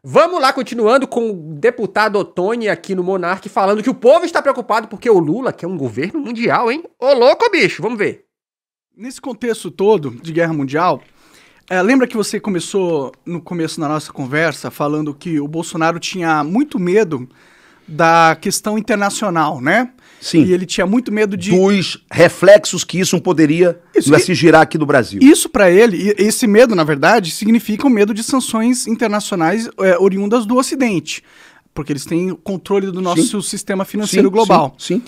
Vamos lá, continuando com o deputado Ottoni aqui no Monark, falando que o povo está preocupado porque o Lula quer um governo mundial, hein? Ô louco, bicho, vamos ver. Nesse contexto todo de guerra mundial, lembra que você começou no começo da nossa conversa falando que o Bolsonaro tinha muito medo da questão internacional, né? Sim. E ele tinha muito medo dos reflexos que isso poderia se girar aqui no Brasil. Isso para ele, esse medo, na verdade, significa o medo de sanções internacionais oriundas do Ocidente, porque eles têm controle do nosso sistema financeiro global. Sim.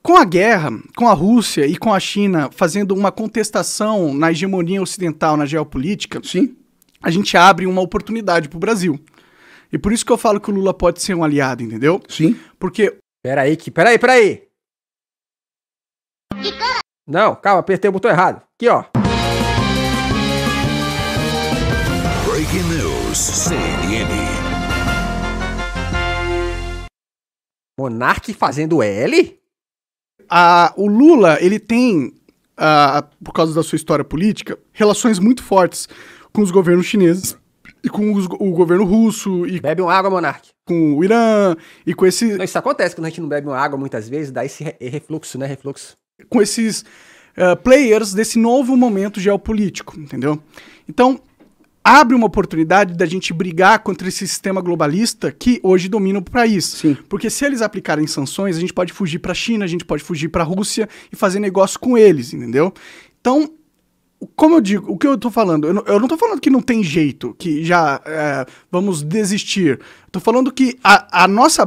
Com a guerra, com a Rússia e com a China fazendo uma contestação na hegemonia ocidental, na geopolítica, a gente abre uma oportunidade para o Brasil. E por isso que eu falo que o Lula pode ser um aliado, entendeu? Sim. Porque... Peraí. Não, calma, apertei o botão errado. Aqui, ó. Breaking News, CNN. Monark fazendo L? O Lula, ele tem, por causa da sua história política, relações muito fortes com os governos chineses e com o governo russo. E bebe uma água, Monark. Com o Irã e com esse... Não, isso acontece quando a gente não bebe uma água muitas vezes, dá esse refluxo, né? Com esses players desse novo momento geopolítico, entendeu? Então, abre uma oportunidade da gente brigar contra esse sistema globalista que hoje domina o país. Sim. Porque se eles aplicarem sanções, a gente pode fugir para a China, a gente pode fugir para a Rússia e fazer negócio com eles, entendeu? Então, como eu digo, o que eu tô falando? Eu não tô falando que não tem jeito, que já vamos desistir. Tô falando que a nossa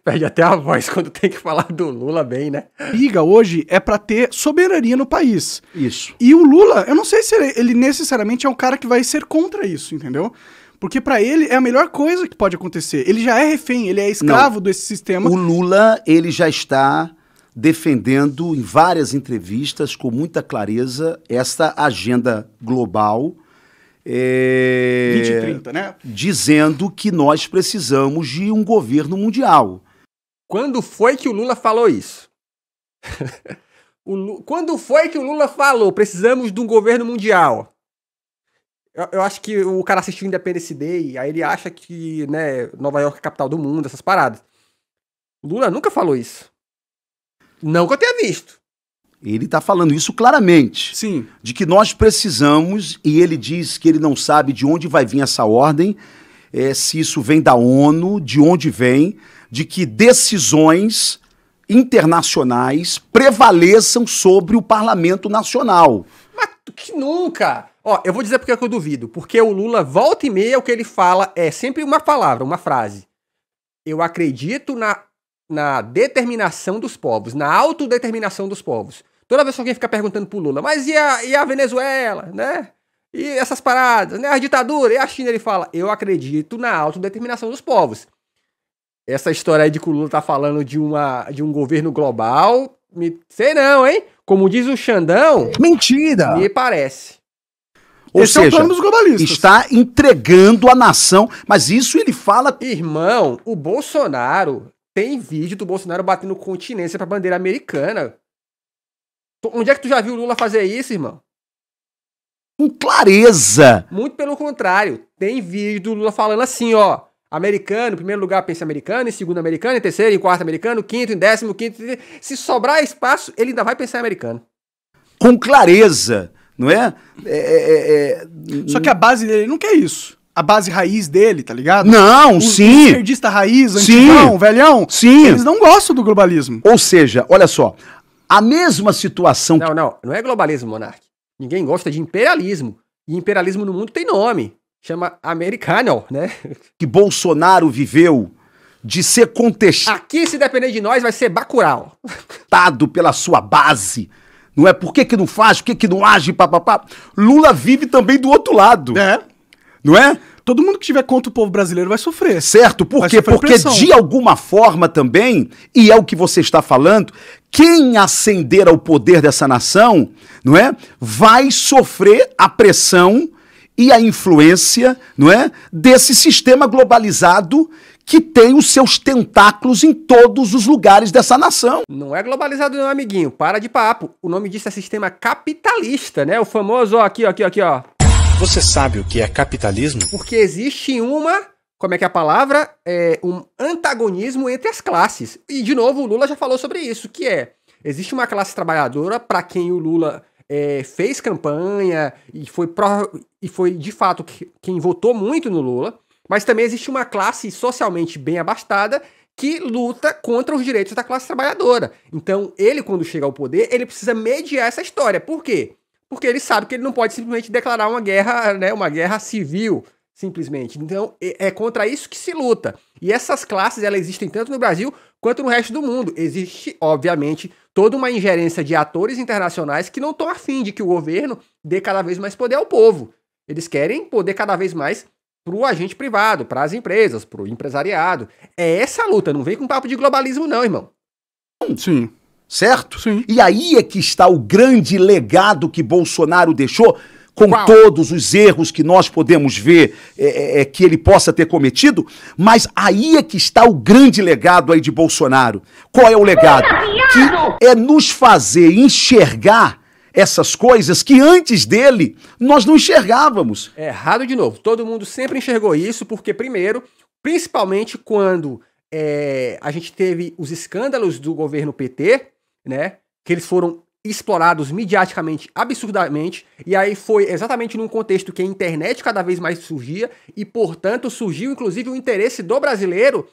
perde até a voz quando tem que falar do Lula bem, né? briga hoje é pra ter soberania no país. Isso. E o Lula, eu não sei se ele necessariamente é um cara que vai ser contra isso, entendeu? Porque pra ele é a melhor coisa que pode acontecer. Ele já é refém, ele é escravo desse sistema. O Lula, ele já está defendendo em várias entrevistas com muita clareza essa agenda global 2030, né? Dizendo que nós precisamos de um governo mundial. Quando foi que o Lula falou isso? Quando foi que o Lula falou precisamos de um governo mundial? Eu acho que o cara assistiu Independence Day, aí ele acha que, né, Nova York é a capital do mundo, essas paradas. O Lula nunca falou isso. Não que eu tenha visto. Ele está falando isso claramente. Sim. De que nós precisamos, e ele diz que ele não sabe de onde vai vir essa ordem, se isso vem da ONU, de onde vem, de que decisões internacionais prevaleçam sobre o parlamento nacional. Mas que nunca! Ó, eu vou dizer porque que eu duvido. Porque o Lula, volta e meia, o que ele fala é sempre uma palavra, uma frase. Eu acredito na determinação dos povos, na autodeterminação dos povos. Toda vez que alguém fica perguntando pro Lula, mas e a Venezuela, né? E essas paradas, né? A ditadura, e a China, ele fala, eu acredito na autodeterminação dos povos. Essa história aí de que o Lula tá falando de um governo global, sei não, hein? Como diz o Xandão... Mentira! Me parece. Ou Esse é o seja, plano dos globalistas. está entregando a nação, mas isso ele fala... Irmão, o Bolsonaro... Tem vídeo do Bolsonaro batendo continência pra bandeira americana. Onde é que tu já viu o Lula fazer isso, irmão? Com clareza. Muito pelo contrário. Tem vídeo do Lula falando assim, ó. Americano, em primeiro lugar pensa americano, em segundo americano, em terceiro, em quarto americano, quinto, em décimo, quinto... Se sobrar espaço, ele ainda vai pensar em americano. Com clareza, não é? Só que a base dele não quer isso. A base raiz dele, tá ligado? Não, sim. O esquerdista raiz, antigão, velhão. Sim. Eles não gostam do globalismo. Ou seja, olha só, a mesma situação... Não é globalismo, Monark. Ninguém gosta de imperialismo. E imperialismo no mundo tem nome. Chama americano, né? Que Bolsonaro viveu de ser contestado... Aqui, se depender de nós, vai ser Bacurau. ...pela sua base. Não é? Por que não faz? Por que não age? Papapá. Lula vive também do outro lado. Não é? Todo mundo que tiver contra o povo brasileiro vai sofrer. Certo, por quê? Porque de alguma forma também, e é o que você está falando, quem ascender ao poder dessa nação, não é? Vai sofrer a pressão e a influência, não é? Desse sistema globalizado que tem os seus tentáculos em todos os lugares dessa nação. Não é globalizado não, amiguinho. Para de papo. O nome disso é sistema capitalista, né? O famoso, ó, aqui, ó. Você sabe o que é capitalismo? Porque existe uma como é que é a palavra? Um antagonismo entre as classes. E, de novo, o Lula já falou sobre isso, que existe uma classe trabalhadora para quem o Lula fez campanha e foi, de fato, quem votou muito no Lula, mas também existe uma classe socialmente bem abastada que luta contra os direitos da classe trabalhadora. Então, ele, quando chega ao poder, ele precisa mediar essa história. Por quê? Porque ele sabe que ele não pode simplesmente declarar uma guerra, né, uma guerra civil, simplesmente. Então, é contra isso que se luta. E essas classes, elas existem tanto no Brasil quanto no resto do mundo. Existe, obviamente, toda uma ingerência de atores internacionais que não estão afim de que o governo dê cada vez mais poder ao povo. Eles querem poder cada vez mais para o agente privado, para as empresas, para o empresariado. É essa a luta, não vem com papo de globalismo não, irmão. Sim. Certo? Sim. E aí é que está o grande legado que Bolsonaro deixou, com Qual? todos os erros que nós podemos ver que ele possa ter cometido, mas aí é que está o grande legado aí de Bolsonaro. Qual é o legado? Que é nos fazer enxergar essas coisas que antes dele nós não enxergávamos. É errado de novo. Todo mundo sempre enxergou isso, porque primeiro, principalmente quando a gente teve os escândalos do governo PT, né, que eles foram explorados midiaticamente, absurdamente, e aí foi exatamente num contexto que a internet cada vez mais surgia, e portanto surgiu inclusive o interesse do brasileiro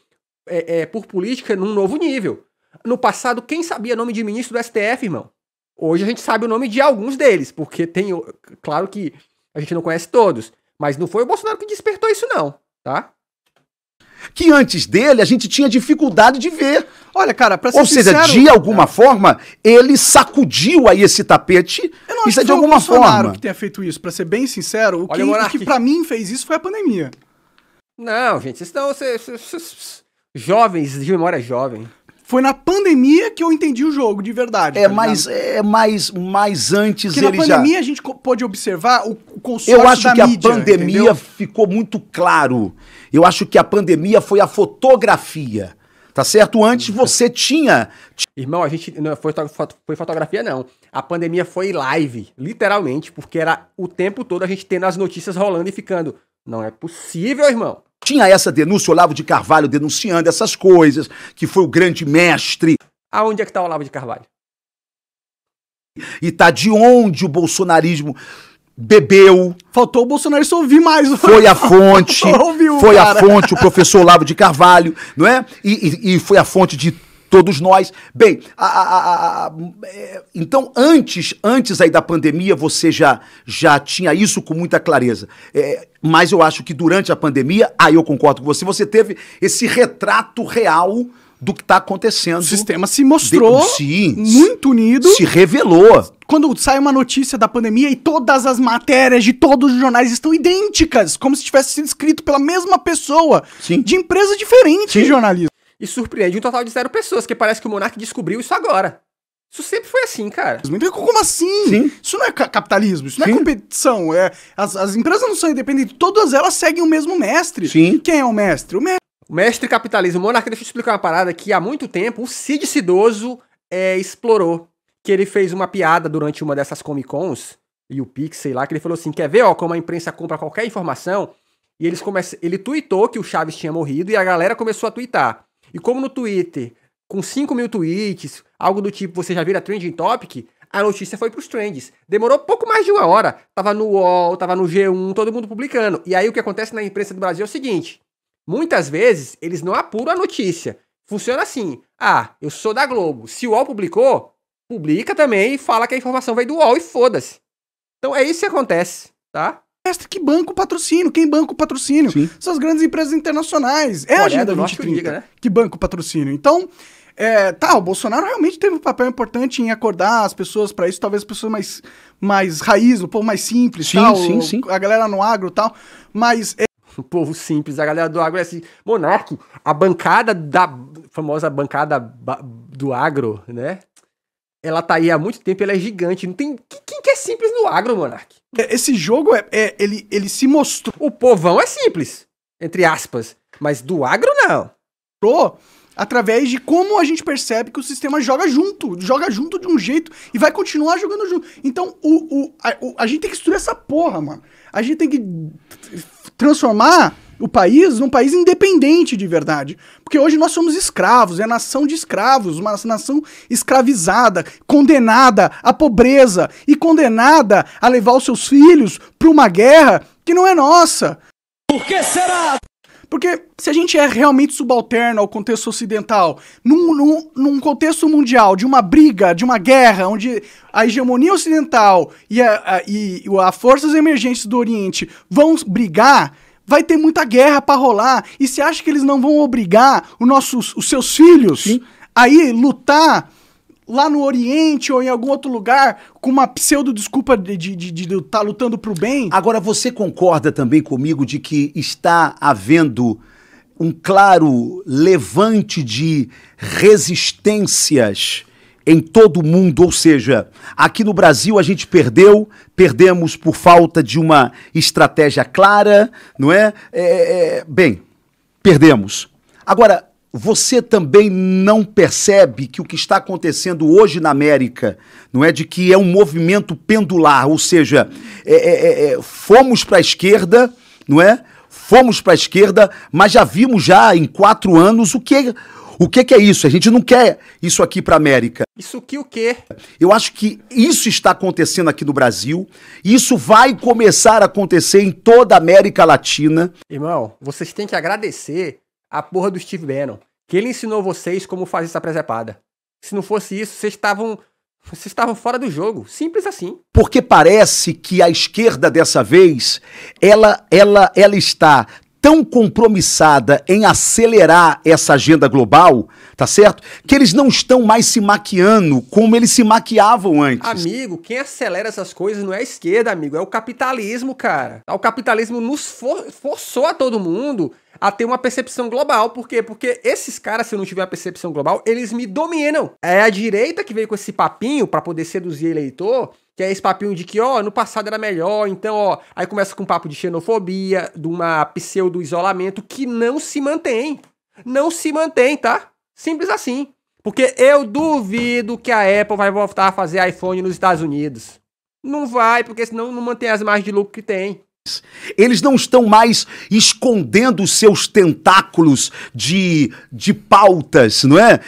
por política num novo nível. No passado, quem sabia nome de ministro do STF, irmão? Hoje a gente sabe o nome de alguns deles, porque claro que a gente não conhece todos, mas não foi o Bolsonaro que despertou isso não, tá? Que antes dele a gente tinha dificuldade de ver. Olha, cara, pra ser Ou seja, sincero, de alguma forma, ele sacudiu aí esse tapete. eu não acho Isso é que de foi alguma o Bolsonaro forma. que tenha feito isso. Pra ser bem sincero, o Olha, que Monark. pra mim fez isso foi a pandemia. Não, gente, vocês estão jovens, de memória jovem. Foi na pandemia que eu entendi o jogo, de verdade. tá Mas antes Porque na ele já... pandemia a gente pôde observar o consórcio Eu acho da que mídia, a pandemia entendeu? ficou muito claro. Eu acho que a pandemia foi a fotografia. Tá certo? Antes você tinha... Irmão, a gente não foi fotografia, não. A pandemia foi live, literalmente, porque era o tempo todo a gente tendo as notícias rolando e ficando. Não é possível, irmão. Tinha essa denúncia, Olavo de Carvalho denunciando essas coisas, que foi o grande mestre. Aonde é que tá o Olavo de Carvalho? E tá de onde o bolsonarismo bebeu. Faltou o Bolsonaro só ouvir mais. Foi a fonte, Ouviu, foi cara. a fonte, o professor Olavo de Carvalho, não é? E foi a fonte de todos nós. Bem, então antes aí da pandemia você já tinha isso com muita clareza. Mas eu acho que durante a pandemia, aí eu concordo com você teve esse retrato real do que está acontecendo. O sistema se mostrou muito unido. Se revelou. Quando sai uma notícia da pandemia e todas as matérias de todos os jornais estão idênticas, como se tivesse sido escrito pela mesma pessoa, Sim. de empresa diferente de jornalismo. E surpreende um total de 0 pessoas, que parece que o Monark descobriu isso agora. Isso sempre foi assim, cara. Como assim? Sim. Isso não é capitalismo, isso não é Sim. competição. As empresas não são independentes, todas elas seguem o mesmo mestre. Sim. Quem é o mestre? O mestre. O mestre capitalismo, Monark, deixa eu te explicar uma parada que há muito tempo o Cid Cidoso explorou. Que ele fez uma piada durante uma dessas Comic Cons, e o Pix, sei lá, que ele falou assim, quer ver, ó, como a imprensa compra qualquer informação? E ele tweetou que o Chaves tinha morrido e a galera começou a tweetar. E como no Twitter, com 5 mil tweets, algo do tipo, você já vira trending topic, a notícia foi pros trends. Demorou pouco mais de 1 hora. Tava no UOL, tava no G1, todo mundo publicando. E aí o que acontece na imprensa do Brasil é o seguinte, muitas vezes eles não apuram a notícia. Funciona assim, eu sou da Globo, se o UOL publicou, publica também e fala que a informação veio do UOL e foda-se. Então é isso que acontece, tá? Mestre que banca o patrocínio. Quem banca o patrocínio? Sim. São as grandes empresas internacionais. É a Coreia Agenda do Norte 2030 liga, né? que banca o patrocínio. Então, o Bolsonaro realmente teve um papel importante em acordar as pessoas para isso. Talvez as pessoas mais raiz, um pouco mais simples, Sim, tal. sim. A galera no agro e tal. Mas O povo simples, a galera do agro é assim. Monark, a bancada famosa bancada do agro, né? Ela tá aí há muito tempo, ela é gigante. Não tem. Quem que é simples no agro, Monark? esse jogo, ele se mostrou O povão é simples, entre aspas. Mas do agro, não. através de como a gente percebe que o sistema joga junto de um jeito e vai continuar jogando junto. Então, a gente tem que estudar essa porra, mano. A gente tem que transformar o país num país independente de verdade. Porque hoje nós somos escravos, é nação de escravos, uma nação escravizada, condenada à pobreza e condenada a levar os seus filhos para uma guerra que não é nossa. Por que será? Porque se a gente é realmente subalterno ao contexto ocidental, num contexto mundial, de uma briga, de uma guerra, onde a hegemonia ocidental e as forças emergentes do Oriente vão brigar, vai ter muita guerra pra rolar. E você acha que eles não vão obrigar os seus filhos a ir lutar lá no Oriente ou em algum outro lugar com uma pseudo-desculpa de estar lutando pro bem? Agora, você concorda também comigo de que está havendo um claro levante de resistências em todo o mundo? Ou seja, aqui no Brasil a gente perdemos por falta de uma estratégia clara, não é? Bem, perdemos. Agora, você também não percebe que o que está acontecendo hoje na América, não é, de que é um movimento pendular, ou seja, fomos para a esquerda, não é? Fomos para a esquerda, mas já vimos já em 4 anos o que é isso. A gente não quer isso aqui para a América. Isso que o quê? Eu acho que isso está acontecendo aqui no Brasil, e isso vai começar a acontecer em toda a América Latina. Irmão, vocês têm que agradecer a porra do Steve Bannon, que ele ensinou vocês como fazer essa presepada. Se não fosse isso, vocês estavam fora do jogo. Simples assim. Porque parece que a esquerda dessa vez, ela está tão compromissada em acelerar essa agenda global, tá certo? Que eles não estão mais se maquiando como eles se maquiavam antes. Amigo, quem acelera essas coisas não é a esquerda, amigo, é o capitalismo, cara. O capitalismo nos forçou a todo mundo a ter uma percepção global. Por quê? Porque esses caras, se eu não tiver a percepção global, eles me dominam. É a direita que veio com esse papinho pra poder seduzir eleitor, que é esse papinho de que, no passado era melhor, então, aí começa com um papo de xenofobia, de uma pseudo-isolamento que não se mantém. Não se mantém, tá? Simples assim. Porque eu duvido que a Apple vai voltar a fazer iPhone nos Estados Unidos. Não vai, porque senão não mantém as margens de lucro que tem. Eles não estão mais escondendo os seus tentáculos de pautas, não é?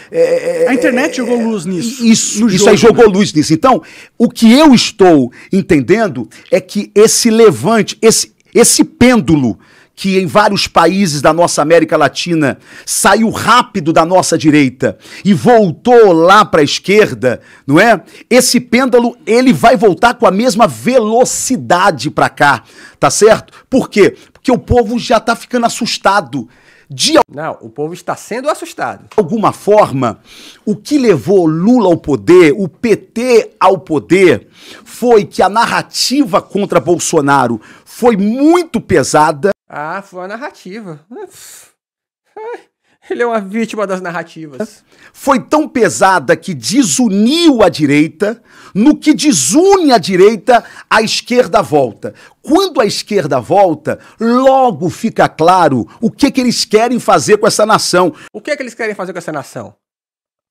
A internet jogou luz nisso. Isso aí jogou luz nisso. Então, o que eu estou entendendo é que esse levante, esse pêndulo que em vários países da nossa América Latina saiu rápido da nossa direita e voltou lá para a esquerda, não é? Esse pêndulo, ele vai voltar com a mesma velocidade para cá, tá certo? Por quê? Porque o povo já tá ficando assustado. Não, o povo está sendo assustado. De alguma forma, o que levou Lula ao poder, o PT ao poder, foi que a narrativa contra Bolsonaro foi muito pesada. Ah, foi a narrativa. Ele é uma vítima das narrativas. Foi tão pesada que desuniu a direita. No que desune a direita, a esquerda volta. Quando a esquerda volta, logo fica claro o que eles querem fazer com essa nação. O que eles querem fazer com essa nação?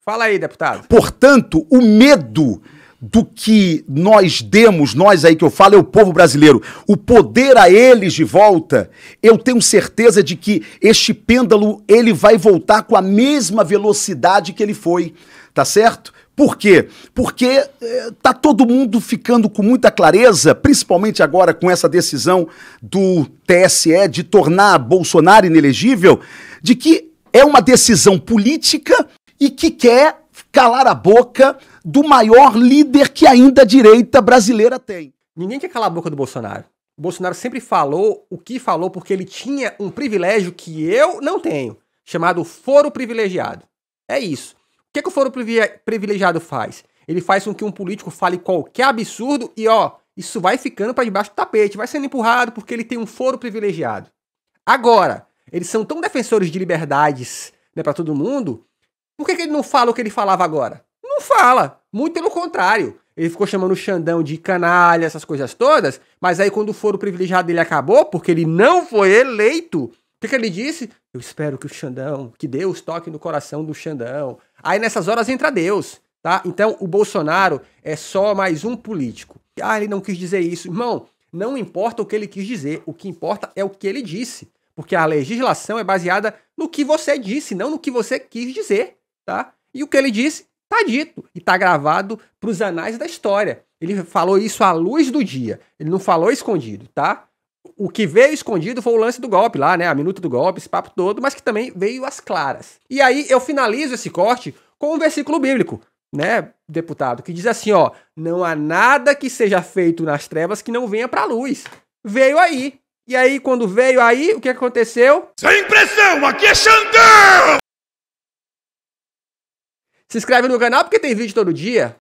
Fala aí, deputado. Portanto, o medo do que nós demos, nós aí que eu falo, é o povo brasileiro, o poder a eles de volta, eu tenho certeza de que este pêndulo, ele vai voltar com a mesma velocidade que ele foi, tá certo? Por quê? Porque tá todo mundo ficando com muita clareza, principalmente agora com essa decisão do TSE de tornar Bolsonaro inelegível, de que é uma decisão política e que quer calar a boca do maior líder que ainda a direita brasileira tem. Ninguém quer calar a boca do Bolsonaro. O Bolsonaro sempre falou o que falou porque ele tinha um privilégio que eu não tenho, chamado foro privilegiado. É isso. O que o foro privilegiado faz? Ele faz com que um político fale qualquer absurdo e, isso vai ficando para debaixo do tapete, vai sendo empurrado porque ele tem um foro privilegiado. Agora, eles são tão defensores de liberdades, né, para todo mundo, por que ele não fala o que ele falava agora? Não fala. Muito pelo contrário. Ele ficou chamando o Xandão de canalha, essas coisas todas, mas aí quando o foro privilegiado dele acabou, porque ele não foi eleito, o que ele disse? Eu espero que o Xandão, que Deus toque no coração do Xandão. Aí nessas horas entra Deus, tá? Então o Bolsonaro é só mais um político. Ele não quis dizer isso. Irmão, não importa o que ele quis dizer, o que importa é o que ele disse. Porque a legislação é baseada no que você disse, não no que você quis dizer, tá? E o que ele disse tá dito e tá gravado pros anais da história. Ele falou isso à luz do dia. Ele não falou escondido, tá? O que veio escondido foi o lance do golpe lá, né? A minuta do golpe, esse papo todo, mas que também veio às claras. E aí eu finalizo esse corte com um versículo bíblico, né, deputado, que diz assim, ó: não há nada que seja feito nas trevas que não venha pra luz. Veio aí. E aí, quando veio aí, o que aconteceu? Sem pressão, aqui é Xandão! Se inscreve no canal porque tem vídeo todo dia.